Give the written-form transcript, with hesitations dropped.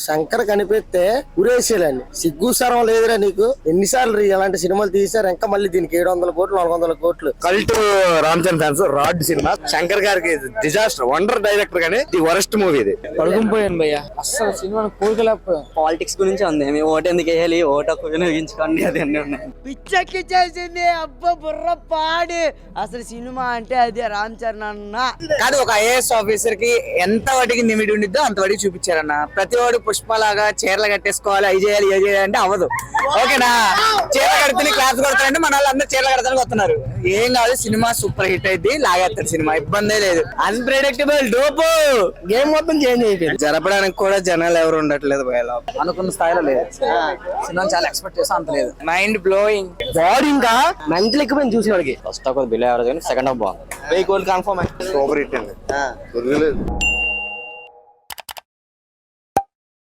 శంకర్ కనిపిస్తే ఉరేసేయాలని సిగ్గు సరం లేదురా నీకు. ఎన్నిసార్లు అలాంటి సినిమాలు తీశారు, ఇంకా మళ్ళీ దీనికి 700 కోట్లు 400 కోట్లు. Cult Ram Charan fans rod cinema Shankar గారికి డిజాస్టర్. వండర్ డైరెక్టర్ గానీ ది వరస్ట్ మూవీ ఇది. పడుకుపోయాను భయ్య, అస్సలు సినిమా కోరుకోలేకపోయాను. పాలిటిక్స్ గురించి ఉంది, మేము ఓటు ఎందుకు వేయాలి, ఓటు వినియోగించుకోండి, అది అన్నీ ఉన్నాయి. పిచ్చెక్కి చేసింది అబ్బా బుర్ర పాడి. అసలు సినిమా అంటే అదే రామ్ చరణ్ అన్న కాదు, ఒక ఐఏఎస్ ఆఫీసర్ కి ఎంత వాటికి నిమిడి ఉండిద్దో అంత వాటికి చూపించారన్న. ప్రతి వాడు పుష్పలాగా చీరలు కట్టేసుకోవాలి, అవి చేయాలి ఏ చేయాలి అంటే అవ్వదు. ఓకేనా, చీర కడితే క్లాస్ కొడతారంటే మన వాళ్ళు అందరూ చీరలు కడతానికి వస్తున్నారు. ఏం కాదు, సినిమా సూపర్ హిట్ అయింది, లాగేస్తారు సినిమా, ఇబ్బందే లేదు. అన్ప్రెడిక్టబుల్ డోపు గేమ్ మొత్తం చేంజ్ అయిపోయింది. జరపడానికి కూడా జనాలు ఎవరు ఉండట్లేదు భయలో, అనుకున్న స్థాయిలో లేదు. సినిమా చాలా ఎక్స్పెక్ట్ చేస్తా అంత లేదు. Mind blowing. బాడీ ఇంకా మెంటల్ ఎక్కువైంది చూసిన వాడికి. ఫస్ట్ హాఫ్ బిలో ఎవరు, సెకండ్ హాఫ్ బాగుంది. 1000 కోట్లు కన్ఫర్మ్. సూపర్ హిట్ అండి.